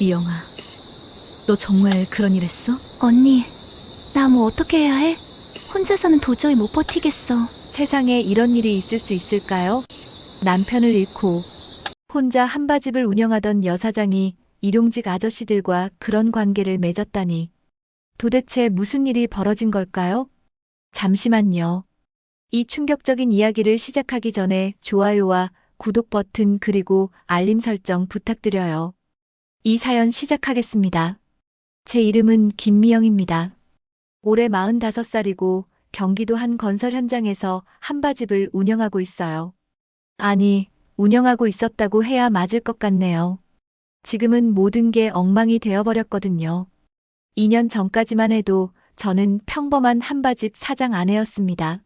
미영아, 너 정말 그런 일 했어? 언니, 나 뭐 어떻게 해야 해? 혼자서는 도저히 못 버티겠어. 세상에 이런 일이 있을 수 있을까요? 남편을 잃고 혼자 한바집을 운영하던 여사장이 일용직 아저씨들과 그런 관계를 맺었다니. 도대체 무슨 일이 벌어진 걸까요? 잠시만요. 이 충격적인 이야기를 시작하기 전에 좋아요와 구독 버튼 그리고 알림 설정 부탁드려요. 이 사연 시작하겠습니다. 제 이름은 김미영입니다. 올해 45살이고 경기도 한 건설 현장에서 한바집을 운영하고 있어요. 아니, 운영하고 있었다고 해야 맞을 것 같네요. 지금은 모든 게 엉망이 되어버렸거든요. 2년 전까지만 해도 저는 평범한 한바집 사장 아내였습니다.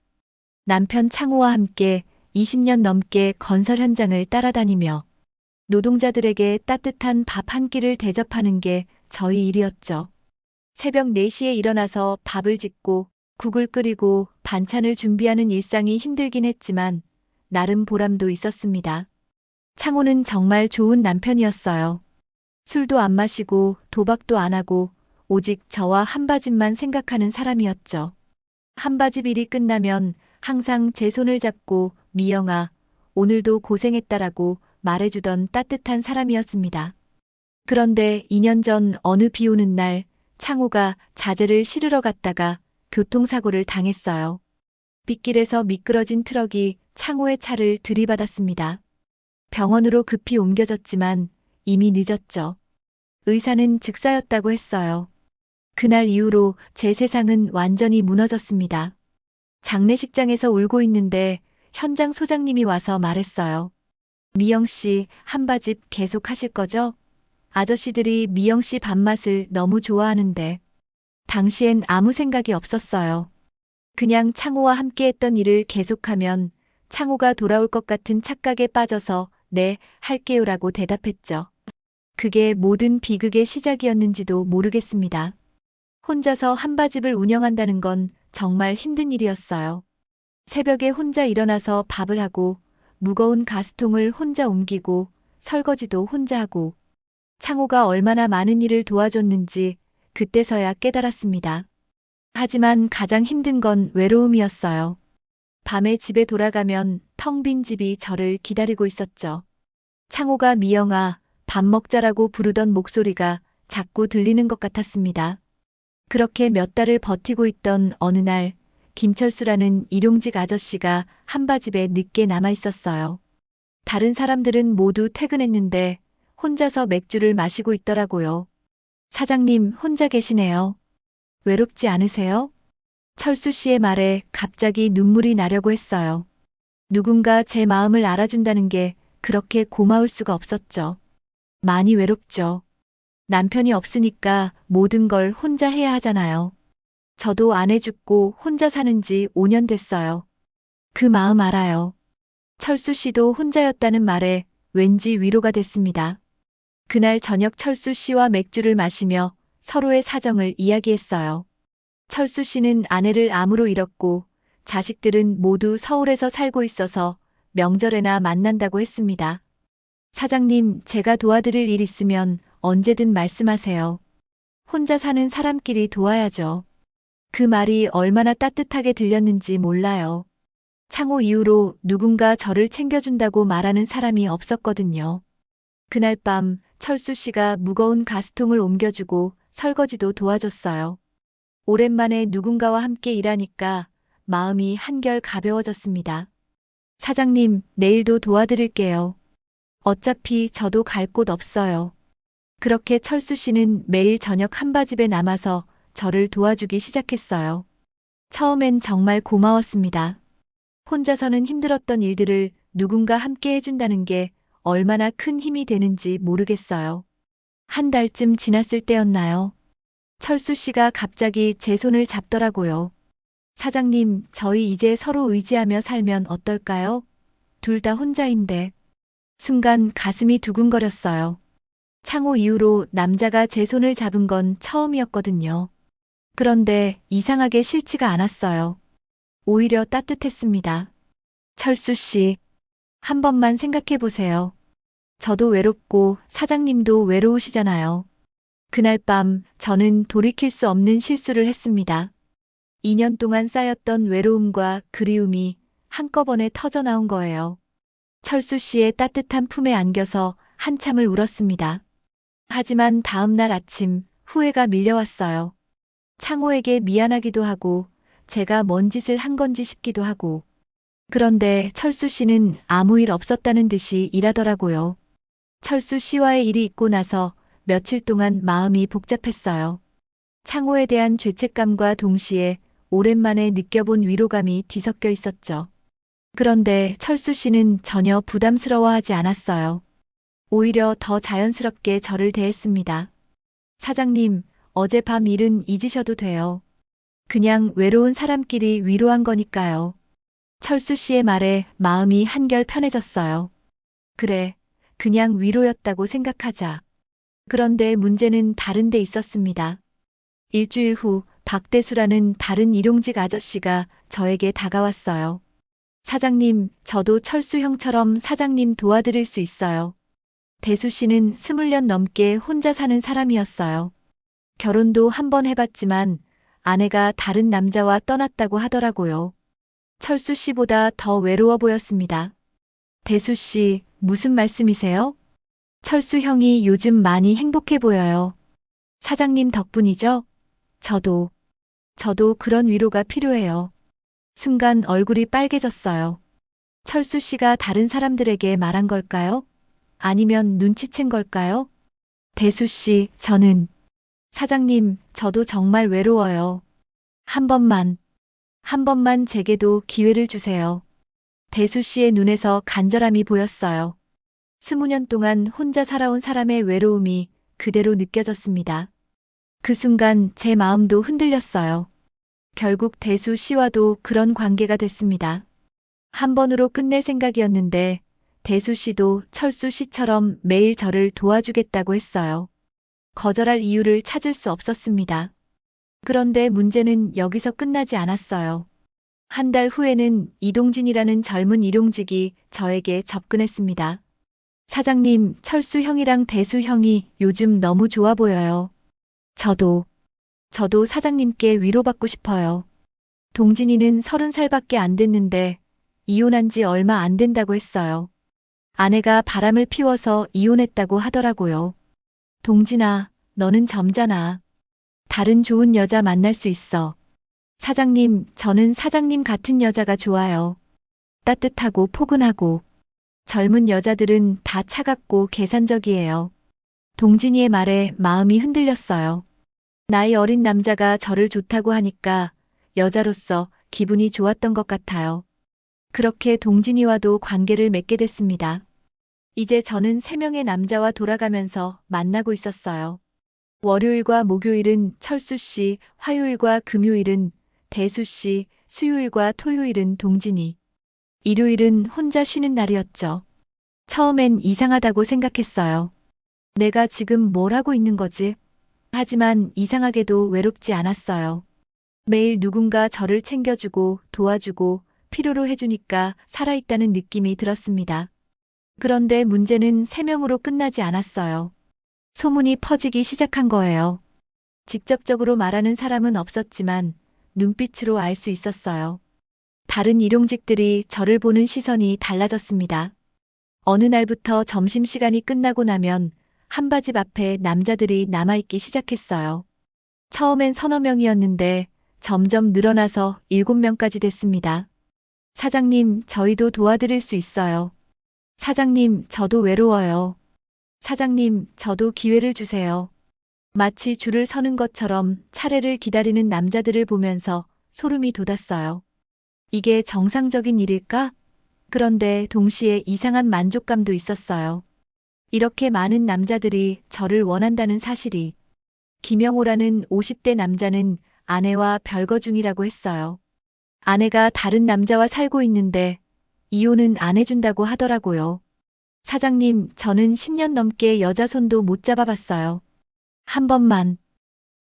남편 창호와 함께 20년 넘게 건설 현장을 따라다니며 노동자들에게 따뜻한 밥 한 끼를 대접하는 게 저희 일이었죠. 새벽 4시에 일어나서 밥을 짓고 국을 끓이고 반찬을 준비하는 일상이 힘들긴 했지만 나름 보람도 있었습니다. 창호는 정말 좋은 남편이었어요. 술도 안 마시고 도박도 안 하고 오직 저와 한바집만 생각하는 사람이었죠. 한바집 일이 끝나면 항상 제 손을 잡고 미영아, 오늘도 고생했다라고 말해주던 따뜻한 사람이었습니다. 그런데 2년 전 어느 비 오는 날 창호가 자재를 실으러 갔다가 교통사고를 당했어요. 빗길에서 미끄러진 트럭이 창호의 차를 들이받았습니다. 병원으로 급히 옮겨졌지만 이미 늦었죠. 의사는 즉사였다고 했어요. 그날 이후로 제 세상은 완전히 무너졌습니다. 장례식장에서 울고 있는데 현장 소장님이 와서 말했어요. 미영 씨, 한바집 계속 하실 거죠? 아저씨들이 미영 씨 밥맛을 너무 좋아하는데. 당시엔 아무 생각이 없었어요. 그냥 창호와 함께했던 일을 계속하면 창호가 돌아올 것 같은 착각에 빠져서 네, 할게요라고 대답했죠. 그게 모든 비극의 시작이었는지도 모르겠습니다. 혼자서 한바집을 운영한다는 건 정말 힘든 일이었어요. 새벽에 혼자 일어나서 밥을 하고 무거운 가스통을 혼자 옮기고 설거지도 혼자 하고 창호가 얼마나 많은 일을 도와줬는지 그때서야 깨달았습니다. 하지만 가장 힘든 건 외로움이었어요. 밤에 집에 돌아가면 텅 빈 집이 저를 기다리고 있었죠. 창호가 미영아, 밥 먹자라고 부르던 목소리가 자꾸 들리는 것 같았습니다. 그렇게 몇 달을 버티고 있던 어느 날, 김철수라는 일용직 아저씨가 한바집에 늦게 남아 있었어요. 다른 사람들은 모두 퇴근했는데 혼자서 맥주를 마시고 있더라고요. 사장님, 혼자 계시네요. 외롭지 않으세요? 철수 씨의 말에 갑자기 눈물이 나려고 했어요. 누군가 제 마음을 알아준다는 게 그렇게 고마울 수가 없었죠. 많이 외롭죠. 남편이 없으니까 모든 걸 혼자 해야 하잖아요. 저도 아내 죽고 혼자 사는 지 5년 됐어요. 그 마음 알아요. 철수 씨도 혼자였다는 말에 왠지 위로가 됐습니다. 그날 저녁 철수 씨와 맥주를 마시며 서로의 사정을 이야기했어요. 철수 씨는 아내를 암으로 잃었고 자식들은 모두 서울에서 살고 있어서 명절에나 만난다고 했습니다. 사장님, 제가 도와드릴 일 있으면 언제든 말씀하세요. 혼자 사는 사람끼리 도와야죠. 그 말이 얼마나 따뜻하게 들렸는지 몰라요. 창호 이후로 누군가 저를 챙겨준다고 말하는 사람이 없었거든요. 그날 밤 철수 씨가 무거운 가스통을 옮겨주고 설거지도 도와줬어요. 오랜만에 누군가와 함께 일하니까 마음이 한결 가벼워졌습니다. 사장님, 내일도 도와드릴게요. 어차피 저도 갈 곳 없어요. 그렇게 철수 씨는 매일 저녁 한바집에 남아서 저를 도와주기 시작했어요. 처음엔 정말 고마웠습니다. 혼자서는 힘들었던 일들을 누군가 함께 해준다는 게 얼마나 큰 힘이 되는지 모르겠어요. 한 달쯤 지났을 때였나요? 철수 씨가 갑자기 제 손을 잡더라고요. 사장님, 저희 이제 서로 의지하며 살면 어떨까요? 둘 다 혼자인데. 순간 가슴이 두근거렸어요. 창호 이후로 남자가 제 손을 잡은 건 처음이었거든요. 그런데 이상하게 싫지가 않았어요. 오히려 따뜻했습니다. 철수 씨, 한 번만 생각해 보세요. 저도 외롭고 사장님도 외로우시잖아요. 그날 밤 저는 돌이킬 수 없는 실수를 했습니다. 2년 동안 쌓였던 외로움과 그리움이 한꺼번에 터져 나온 거예요. 철수 씨의 따뜻한 품에 안겨서 한참을 울었습니다. 하지만 다음 날 아침 후회가 밀려왔어요. 창호에게 미안하기도 하고 제가 뭔 짓을 한 건지 싶기도 하고. 그런데 철수 씨는 아무 일 없었다는 듯이 일하더라고요. 철수 씨와의 일이 있고 나서 며칠 동안 마음이 복잡했어요. 창호에 대한 죄책감과 동시에 오랜만에 느껴본 위로감이 뒤섞여 있었죠. 그런데 철수 씨는 전혀 부담스러워하지 않았어요. 오히려 더 자연스럽게 저를 대했습니다. 사장님, 어젯밤 일은 잊으셔도 돼요. 그냥 외로운 사람끼리 위로한 거니까요. 철수 씨의 말에 마음이 한결 편해졌어요. 그래, 그냥 위로였다고 생각하자. 그런데 문제는 다른 데 있었습니다. 일주일 후 박대수라는 다른 일용직 아저씨가 저에게 다가왔어요. 사장님, 저도 철수 형처럼 사장님 도와드릴 수 있어요. 대수 씨는 20년 넘게 혼자 사는 사람이었어요. 결혼도 한 번 해봤지만 아내가 다른 남자와 떠났다고 하더라고요. 철수 씨보다 더 외로워 보였습니다. 대수 씨, 무슨 말씀이세요? 철수 형이 요즘 많이 행복해 보여요. 사장님 덕분이죠? 저도 그런 위로가 필요해요. 순간 얼굴이 빨개졌어요. 철수 씨가 다른 사람들에게 말한 걸까요? 아니면 눈치챈 걸까요? 대수 씨, 사장님, 저도 정말 외로워요. 한 번만 제게도 기회를 주세요. 대수 씨의 눈에서 간절함이 보였어요. 20년 동안 혼자 살아온 사람의 외로움이 그대로 느껴졌습니다. 그 순간 제 마음도 흔들렸어요. 결국 대수 씨와도 그런 관계가 됐습니다. 한 번으로 끝낼 생각이었는데 대수 씨도 철수 씨처럼 매일 저를 도와주겠다고 했어요. 거절할 이유를 찾을 수 없었습니다. 그런데 문제는 여기서 끝나지 않았어요. 한 달 후에는 이동진이라는 젊은 일용직이 저에게 접근했습니다. 사장님, 철수 형이랑 대수 형이 요즘 너무 좋아 보여요. 저도 사장님께 위로받고 싶어요. 동진이는 30살밖에 안 됐는데 이혼한 지 얼마 안 된다고 했어요. 아내가 바람을 피워서 이혼했다고 하더라고요. 동진아, 너는 젊잖아. 다른 좋은 여자 만날 수 있어. 사장님, 저는 사장님 같은 여자가 좋아요. 따뜻하고 포근하고. 젊은 여자들은 다 차갑고 계산적이에요. 동진이의 말에 마음이 흔들렸어요. 나이 어린 남자가 저를 좋다고 하니까 여자로서 기분이 좋았던 것 같아요. 그렇게 동진이와도 관계를 맺게 됐습니다. 이제 저는 3명의 남자와 돌아가면서 만나고 있었어요. 월요일과 목요일은 철수 씨, 화요일과 금요일은 대수 씨, 수요일과 토요일은 동진이. 일요일은 혼자 쉬는 날이었죠. 처음엔 이상하다고 생각했어요. 내가 지금 뭘 하고 있는 거지? 하지만 이상하게도 외롭지 않았어요. 매일 누군가 저를 챙겨주고 도와주고 필요로 해주니까 살아있다는 느낌이 들었습니다. 그런데 문제는 3명으로 끝나지 않았어요. 소문이 퍼지기 시작한 거예요. 직접적으로 말하는 사람은 없었지만 눈빛으로 알 수 있었어요. 다른 일용직들이 저를 보는 시선이 달라졌습니다. 어느 날부터 점심시간이 끝나고 나면 한바집 앞에 남자들이 남아있기 시작했어요. 처음엔 3~4명이었는데 점점 늘어나서 7명까지 됐습니다. 사장님, 저희도 도와드릴 수 있어요. 사장님, 저도 외로워요. 사장님, 저도 기회를 주세요. 마치 줄을 서는 것처럼 차례를 기다리는 남자들을 보면서 소름이 돋았어요. 이게 정상적인 일일까? 그런데 동시에 이상한 만족감도 있었어요. 이렇게 많은 남자들이 저를 원한다는 사실이. 김영호라는 50대 남자는 아내와 별거 중이라고 했어요. 아내가 다른 남자와 살고 있는데 이혼은 안 해준다고 하더라고요. 사장님, 저는 10년 넘게 여자 손도 못 잡아봤어요. 한 번만,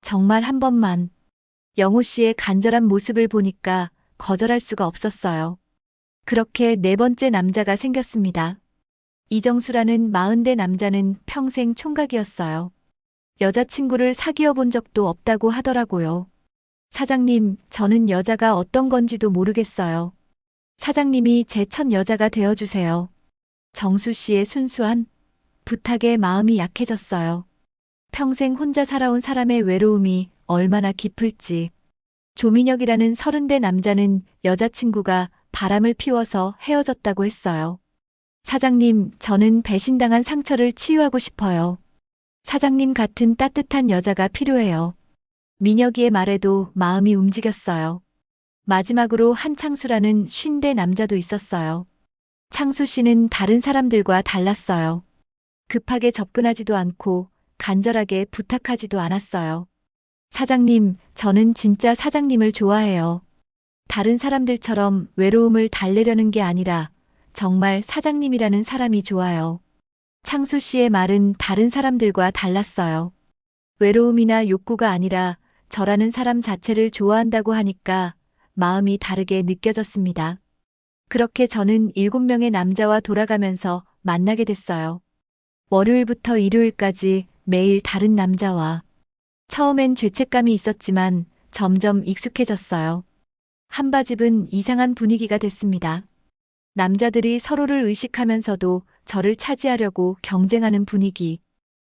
정말 한 번만. 영호 씨의 간절한 모습을 보니까 거절할 수가 없었어요. 그렇게 4번째 남자가 생겼습니다. 이정수라는 40대 남자는 평생 총각이었어요. 여자친구를 사귀어 본 적도 없다고 하더라고요. 사장님, 저는 여자가 어떤 건지도 모르겠어요. 사장님이 제 첫 여자가 되어주세요. 정수 씨의 순수한 부탁에 마음이 약해졌어요. 평생 혼자 살아온 사람의 외로움이 얼마나 깊을지. 조민혁이라는 30대 남자는 여자친구가 바람을 피워서 헤어졌다고 했어요. 사장님, 저는 배신당한 상처를 치유하고 싶어요. 사장님 같은 따뜻한 여자가 필요해요. 민혁이의 말에도 마음이 움직였어요. 마지막으로 한창수라는 50대 남자도 있었어요. 창수 씨는 다른 사람들과 달랐어요. 급하게 접근하지도 않고 간절하게 부탁하지도 않았어요. 사장님, 저는 진짜 사장님을 좋아해요. 다른 사람들처럼 외로움을 달래려는 게 아니라 정말 사장님이라는 사람이 좋아요. 창수 씨의 말은 다른 사람들과 달랐어요. 외로움이나 욕구가 아니라 저라는 사람 자체를 좋아한다고 하니까 마음이 다르게 느껴졌습니다. 그렇게 저는 7명의 남자와 돌아가면서 만나게 됐어요. 월요일부터 일요일까지 매일 다른 남자와. 처음엔 죄책감이 있었지만 점점 익숙해졌어요. 한바집은 이상한 분위기가 됐습니다. 남자들이 서로를 의식하면서도 저를 차지하려고 경쟁하는 분위기.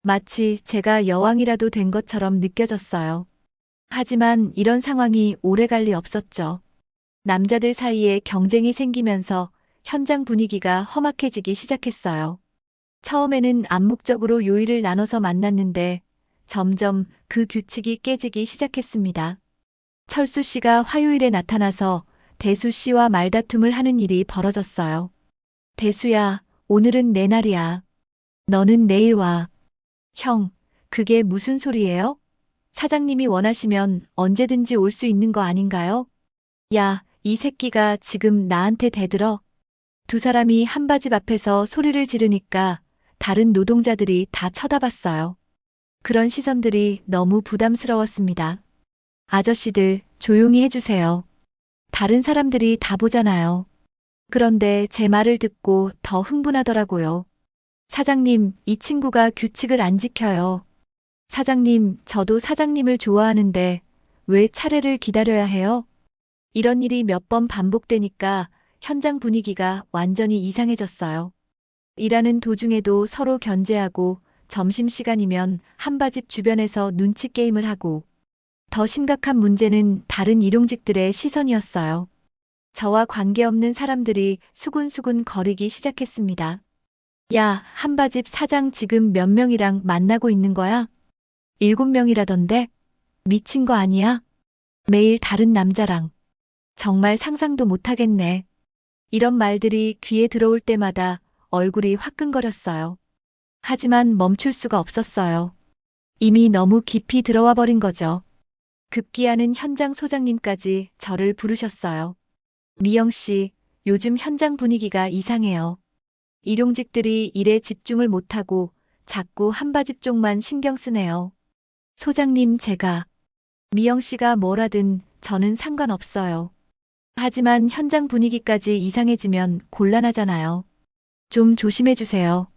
마치 제가 여왕이라도 된 것처럼 느껴졌어요. 하지만 이런 상황이 오래 갈 리 없었죠. 남자들 사이에 경쟁이 생기면서 현장 분위기가 험악해지기 시작했어요. 처음에는 암묵적으로 요일을 나눠서 만났는데 점점 그 규칙이 깨지기 시작했습니다. 철수 씨가 화요일에 나타나서 대수 씨와 말다툼을 하는 일이 벌어졌어요. 대수야, 오늘은 내 날이야. 너는 내일 와. 형, 그게 무슨 소리예요? 사장님이 원하시면 언제든지 올 수 있는 거 아닌가요? 야, 이 새끼가 지금 나한테 대들어. 두 사람이 한바집 앞에서 소리를 지르니까 다른 노동자들이 다 쳐다봤어요. 그런 시선들이 너무 부담스러웠습니다. 아저씨들, 조용히 해주세요. 다른 사람들이 다 보잖아요. 그런데 제 말을 듣고 더 흥분하더라고요. 사장님, 이 친구가 규칙을 안 지켜요. 사장님, 저도 사장님을 좋아하는데 왜 차례를 기다려야 해요? 이런 일이 몇 번 반복되니까 현장 분위기가 완전히 이상해졌어요. 일하는 도중에도 서로 견제하고 점심시간이면 한바집 주변에서 눈치 게임을 하고 더 심각한 문제는 다른 일용직들의 시선이었어요. 저와 관계없는 사람들이 수군수군 거리기 시작했습니다. 야, 한바집 사장 지금 몇 명이랑 만나고 있는 거야? 7명이라던데? 미친 거 아니야? 매일 다른 남자랑. 정말 상상도 못하겠네. 이런 말들이 귀에 들어올 때마다 얼굴이 화끈거렸어요. 하지만 멈출 수가 없었어요. 이미 너무 깊이 들어와 버린 거죠. 급기야는 현장 소장님까지 저를 부르셨어요. 미영 씨, 요즘 현장 분위기가 이상해요. 일용직들이 일에 집중을 못하고 자꾸 한바집 쪽만 신경 쓰네요. 소장님, 제가. 미영 씨가 뭐라든 저는 상관없어요. 하지만 현장 분위기까지 이상해지면 곤란하잖아요. 좀 조심해 주세요.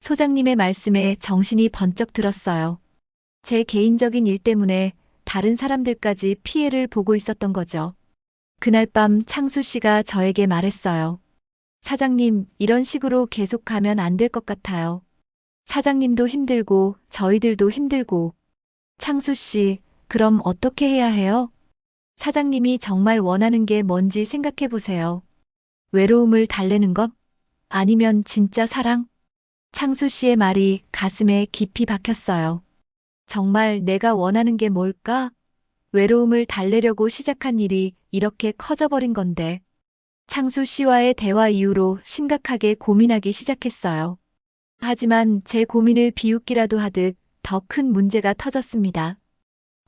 소장님의 말씀에 정신이 번쩍 들었어요. 제 개인적인 일 때문에 다른 사람들까지 피해를 보고 있었던 거죠. 그날 밤 창수 씨가 저에게 말했어요. 사장님, 이런 식으로 계속 가면 안 될 것 같아요. 사장님도 힘들고 저희들도 힘들고. 창수 씨, 그럼 어떻게 해야 해요? 사장님이 정말 원하는 게 뭔지 생각해 보세요. 외로움을 달래는 것? 아니면 진짜 사랑? 창수 씨의 말이 가슴에 깊이 박혔어요. 정말 내가 원하는 게 뭘까? 외로움을 달래려고 시작한 일이 이렇게 커져버린 건데. 창수 씨와의 대화 이후로 심각하게 고민하기 시작했어요. 하지만 제 고민을 비웃기라도 하듯 더 큰 문제가 터졌습니다.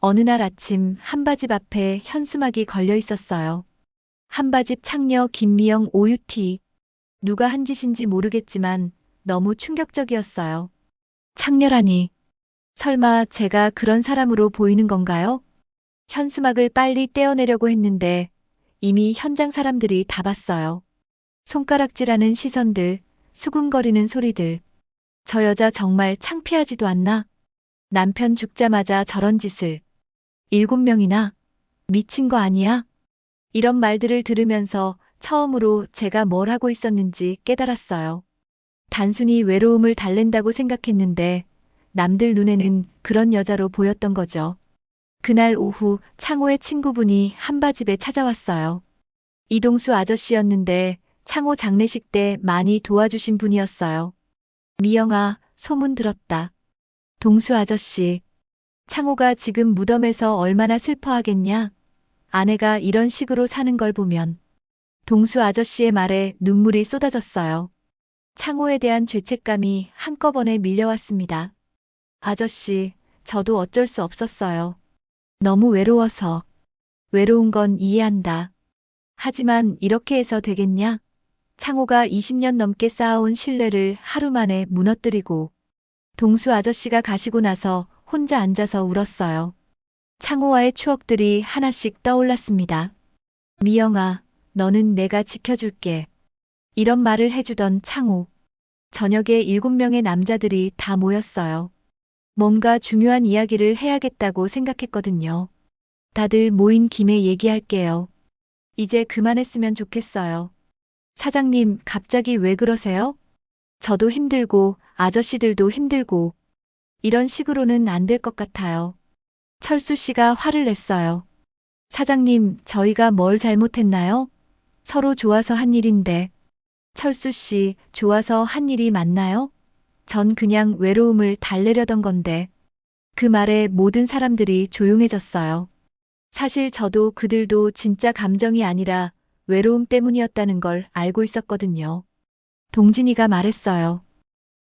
어느 날 아침 한바집 앞에 현수막이 걸려 있었어요. 한바집 창녀 김미영 OUT. 누가 한 짓인지 모르겠지만 너무 충격적이었어요. 창녀라니. 설마 제가 그런 사람으로 보이는 건가요? 현수막을 빨리 떼어내려고 했는데 이미 현장 사람들이 다 봤어요. 손가락질하는 시선들, 수군거리는 소리들. 저 여자 정말 창피하지도 않나? 남편 죽자마자 저런 짓을. 7명이나? 미친 거 아니야? 이런 말들을 들으면서 처음으로 제가 뭘 하고 있었는지 깨달았어요. 단순히 외로움을 달랜다고 생각했는데 남들 눈에는 그런 여자로 보였던 거죠. 그날 오후 창호의 친구분이 한바집에 찾아왔어요. 이동수 아저씨였는데 창호 장례식 때 많이 도와주신 분이었어요. 미영아, 소문 들었다. 동수 아저씨. 창호가 지금 무덤에서 얼마나 슬퍼하겠냐? 아내가 이런 식으로 사는 걸 보면. 동수 아저씨의 말에 눈물이 쏟아졌어요. 창호에 대한 죄책감이 한꺼번에 밀려왔습니다. 아저씨, 저도 어쩔 수 없었어요. 너무 외로워서. 외로운 건 이해한다. 하지만 이렇게 해서 되겠냐? 창호가 20년 넘게 쌓아온 신뢰를 하루 만에 무너뜨리고 동수 아저씨가 가시고 나서 혼자 앉아서 울었어요. 창호와의 추억들이 하나씩 떠올랐습니다. 미영아, 너는 내가 지켜줄게. 이런 말을 해주던 창호. 저녁에 7명의 남자들이 다 모였어요. 뭔가 중요한 이야기를 해야겠다고 생각했거든요. 다들 모인 김에 얘기할게요. 이제 그만했으면 좋겠어요. 사장님, 갑자기 왜 그러세요? 저도 힘들고 아저씨들도 힘들고 이런 식으로는 안 될 것 같아요. 철수 씨가 화를 냈어요. 사장님, 저희가 뭘 잘못했나요? 서로 좋아서 한 일인데. 철수 씨, 좋아서 한 일이 맞나요? 전 그냥 외로움을 달래려던 건데. 그 말에 모든 사람들이 조용해졌어요. 사실 저도 그들도 진짜 감정이 아니라 외로움 때문이었다는 걸 알고 있었거든요. 동진이가 말했어요.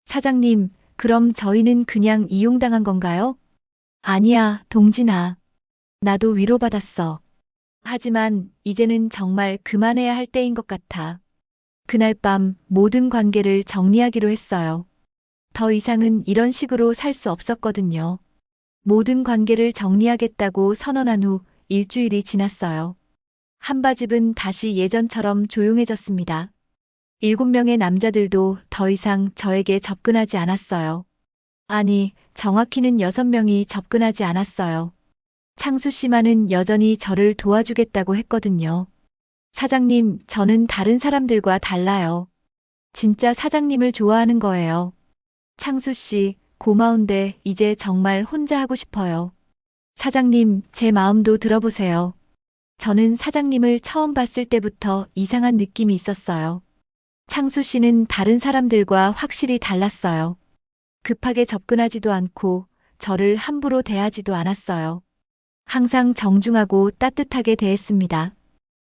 사장님, 그럼 저희는 그냥 이용당한 건가요? 아니야, 동진아. 나도 위로받았어. 하지만 이제는 정말 그만해야 할 때인 것 같아. 그날 밤 모든 관계를 정리하기로 했어요. 더 이상은 이런 식으로 살 수 없었거든요. 모든 관계를 정리하겠다고 선언한 후 일주일이 지났어요. 한바집은 다시 예전처럼 조용해졌습니다. 7명의 남자들도 더 이상 저에게 접근하지 않았어요. 아니, 정확히는 6명이 접근하지 않았어요. 창수 씨만은 여전히 저를 도와주겠다고 했거든요. 사장님, 저는 다른 사람들과 달라요. 진짜 사장님을 좋아하는 거예요. 창수 씨, 고마운데 이제 정말 혼자 하고 싶어요. 사장님, 제 마음도 들어보세요. 저는 사장님을 처음 봤을 때부터 이상한 느낌이 있었어요. 창수 씨는 다른 사람들과 확실히 달랐어요. 급하게 접근하지도 않고 저를 함부로 대하지도 않았어요. 항상 정중하고 따뜻하게 대했습니다.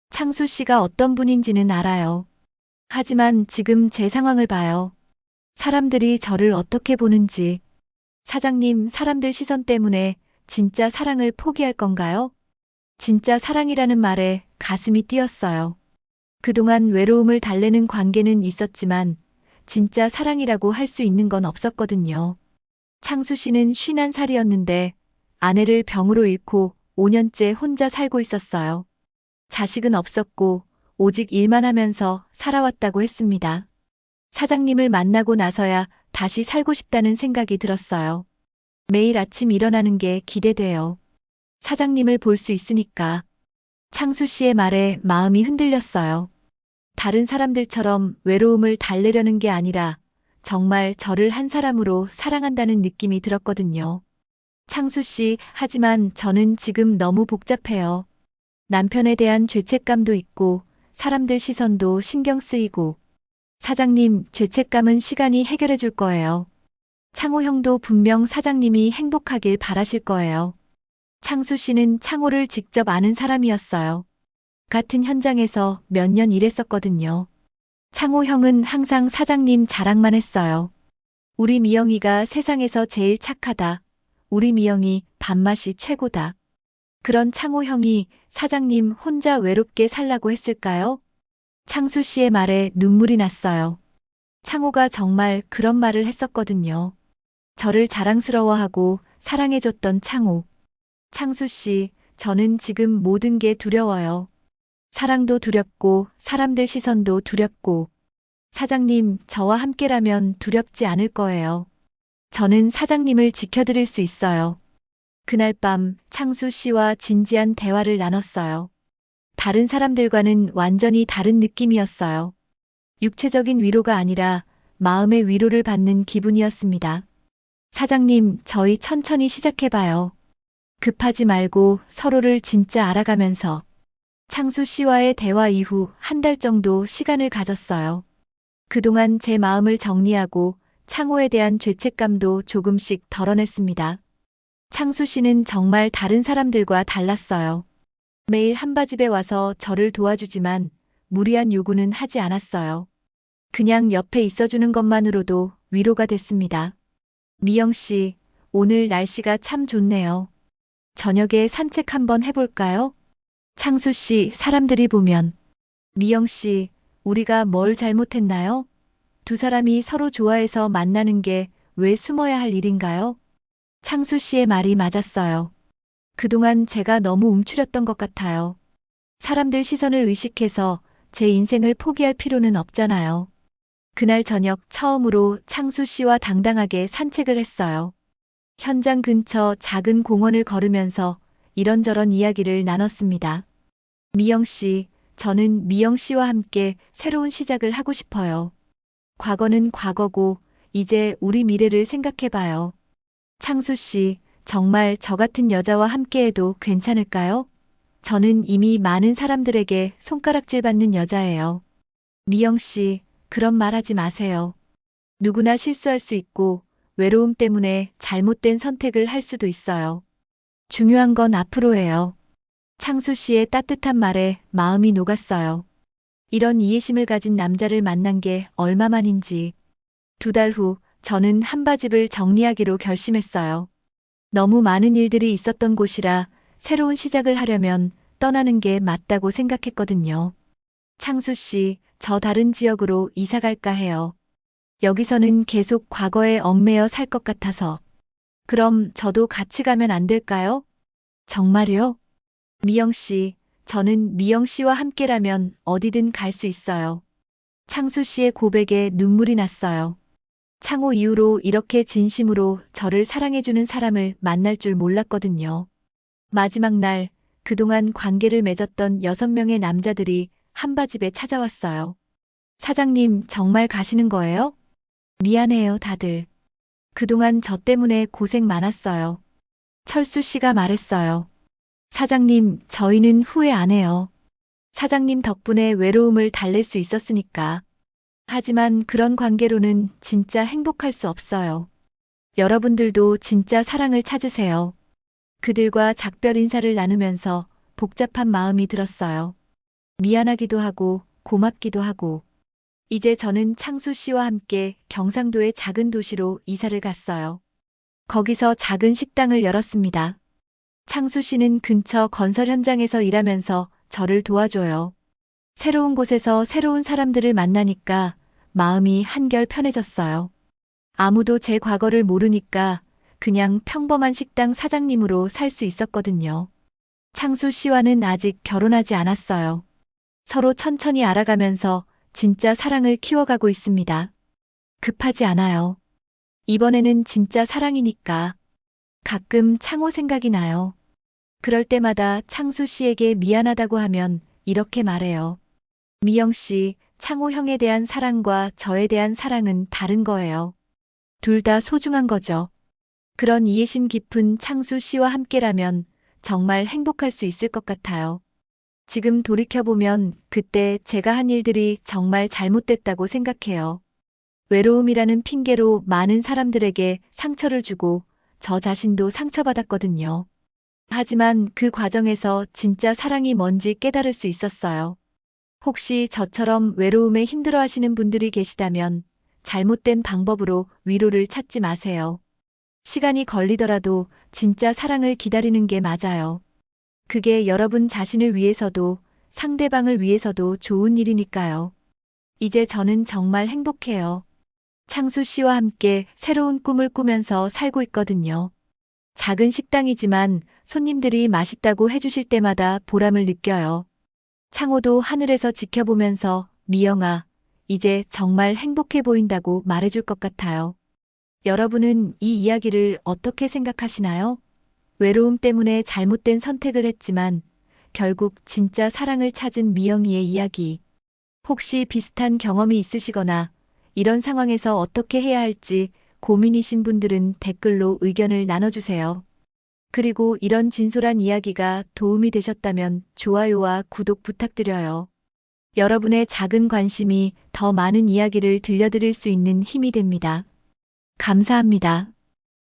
창수 씨가 어떤 분인지는 알아요. 하지만 지금 제 상황을 봐요. 사람들이 저를 어떻게 보는지. 사장님, 사람들 시선 때문에 진짜 사랑을 포기할 건가요? 진짜 사랑이라는 말에 가슴이 뛰었어요. 그동안 외로움을 달래는 관계는 있었지만 진짜 사랑이라고 할 수 있는 건 없었거든요. 창수 씨는 51살이었는데 아내를 병으로 잃고 5년째 혼자 살고 있었어요. 자식은 없었고 오직 일만 하면서 살아왔다고 했습니다. 사장님을 만나고 나서야 다시 살고 싶다는 생각이 들었어요. 매일 아침 일어나는 게 기대돼요. 사장님을 볼 수 있으니까. 창수 씨의 말에 마음이 흔들렸어요. 다른 사람들처럼 외로움을 달래려는 게 아니라 정말 저를 한 사람으로 사랑한다는 느낌이 들었거든요. 창수 씨, 하지만 저는 지금 너무 복잡해요. 남편에 대한 죄책감도 있고 사람들 시선도 신경 쓰이고. 사장님, 죄책감은 시간이 해결해 줄 거예요. 창호 형도 분명 사장님이 행복하길 바라실 거예요. 창수 씨는 창호를 직접 아는 사람이었어요. 같은 현장에서 몇 년 일했었거든요. 창호 형은 항상 사장님 자랑만 했어요. 우리 미영이가 세상에서 제일 착하다. 우리 미영이 밥맛이 최고다. 그런 창호 형이 사장님 혼자 외롭게 살라고 했을까요? 창수 씨의 말에 눈물이 났어요. 창호가 정말 그런 말을 했었거든요. 저를 자랑스러워하고 사랑해줬던 창호. 창수 씨, 저는 지금 모든 게 두려워요. 사랑도 두렵고 사람들 시선도 두렵고 사장님, 저와 함께라면 두렵지 않을 거예요. 저는 사장님을 지켜드릴 수 있어요. 그날 밤 창수 씨와 진지한 대화를 나눴어요. 다른 사람들과는 완전히 다른 느낌이었어요. 육체적인 위로가 아니라 마음의 위로를 받는 기분이었습니다. 사장님, 저희 천천히 시작해봐요. 급하지 말고 서로를 진짜 알아가면서. 창수 씨와의 대화 이후 한 달 정도 시간을 가졌어요. 그동안 제 마음을 정리하고 창호에 대한 죄책감도 조금씩 덜어냈습니다. 창수 씨는 정말 다른 사람들과 달랐어요. 매일 한바집에 와서 저를 도와주지만 무리한 요구는 하지 않았어요. 그냥 옆에 있어주는 것만으로도 위로가 됐습니다. 미영 씨, 오늘 날씨가 참 좋네요. 저녁에 산책 한번 해볼까요? 창수 씨, 사람들이 보면. 미영 씨, 우리가 뭘 잘못했나요? 두 사람이 서로 좋아해서 만나는 게 왜 숨어야 할 일인가요? 창수 씨의 말이 맞았어요. 그동안 제가 너무 움츠렸던 것 같아요. 사람들 시선을 의식해서 제 인생을 포기할 필요는 없잖아요. 그날 저녁 처음으로 창수 씨와 당당하게 산책을 했어요. 현장 근처 작은 공원을 걸으면서 이런저런 이야기를 나눴습니다. 미영 씨, 저는 미영 씨와 함께 새로운 시작을 하고 싶어요. 과거는 과거고 이제 우리 미래를 생각해봐요. 창수 씨, 정말 저 같은 여자와 함께해도 괜찮을까요? 저는 이미 많은 사람들에게 손가락질 받는 여자예요. 미영 씨, 그런 말 하지 마세요. 누구나 실수할 수 있고 외로움 때문에 잘못된 선택을 할 수도 있어요. 중요한 건 앞으로예요. 창수 씨의 따뜻한 말에 마음이 녹았어요. 이런 이해심을 가진 남자를 만난 게 얼마만인지. 2달 후 저는 한바집을 정리하기로 결심했어요. 너무 많은 일들이 있었던 곳이라 새로운 시작을 하려면 떠나는 게 맞다고 생각했거든요. 창수 씨, 저 다른 지역으로 이사 갈까 해요. 여기서는 계속 과거에 얽매여 살 것 같아서. 그럼 저도 같이 가면 안 될까요? 정말요? 미영 씨, 저는 미영 씨와 함께라면 어디든 갈 수 있어요. 창수 씨의 고백에 눈물이 났어요. 창호 이후로 이렇게 진심으로 저를 사랑해주는 사람을 만날 줄 몰랐거든요. 마지막 날, 그동안 관계를 맺었던 6명의 남자들이 한바집에 찾아왔어요. 사장님, 정말 가시는 거예요? 미안해요, 다들. 그동안 저 때문에 고생 많았어요. 철수 씨가 말했어요. 사장님, 저희는 후회 안 해요. 사장님 덕분에 외로움을 달랠 수 있었으니까. 하지만 그런 관계로는 진짜 행복할 수 없어요. 여러분들도 진짜 사랑을 찾으세요. 그들과 작별 인사를 나누면서 복잡한 마음이 들었어요. 미안하기도 하고 고맙기도 하고. 이제 저는 창수 씨와 함께 경상도의 작은 도시로 이사를 갔어요. 거기서 작은 식당을 열었습니다. 창수 씨는 근처 건설 현장에서 일하면서 저를 도와줘요. 새로운 곳에서 새로운 사람들을 만나니까 마음이 한결 편해졌어요. 아무도 제 과거를 모르니까 그냥 평범한 식당 사장님으로 살 수 있었거든요. 창수 씨와는 아직 결혼하지 않았어요. 서로 천천히 알아가면서 진짜 사랑을 키워가고 있습니다. 급하지 않아요. 이번에는 진짜 사랑이니까. 가끔 창호 생각이 나요. 그럴 때마다 창수 씨에게 미안하다고 하면 이렇게 말해요. 미영 씨, 창호 형에 대한 사랑과 저에 대한 사랑은 다른 거예요. 둘 다 소중한 거죠. 그런 이해심 깊은 창수 씨와 함께라면 정말 행복할 수 있을 것 같아요. 지금 돌이켜보면 그때 제가 한 일들이 정말 잘못됐다고 생각해요. 외로움이라는 핑계로 많은 사람들에게 상처를 주고 저 자신도 상처받았거든요. 하지만 그 과정에서 진짜 사랑이 뭔지 깨달을 수 있었어요. 혹시 저처럼 외로움에 힘들어하시는 분들이 계시다면 잘못된 방법으로 위로를 찾지 마세요. 시간이 걸리더라도 진짜 사랑을 기다리는 게 맞아요. 그게 여러분 자신을 위해서도 상대방을 위해서도 좋은 일이니까요. 이제 저는 정말 행복해요. 창수 씨와 함께 새로운 꿈을 꾸면서 살고 있거든요. 작은 식당이지만 손님들이 맛있다고 해주실 때마다 보람을 느껴요. 창호도 하늘에서 지켜보면서 미영아, 이제 정말 행복해 보인다고 말해줄 것 같아요. 여러분은 이 이야기를 어떻게 생각하시나요? 외로움 때문에 잘못된 선택을 했지만 결국 진짜 사랑을 찾은 미영이의 이야기. 혹시 비슷한 경험이 있으시거나 이런 상황에서 어떻게 해야 할지 고민이신 분들은 댓글로 의견을 나눠주세요. 그리고 이런 진솔한 이야기가 도움이 되셨다면 좋아요와 구독 부탁드려요. 여러분의 작은 관심이 더 많은 이야기를 들려드릴 수 있는 힘이 됩니다. 감사합니다.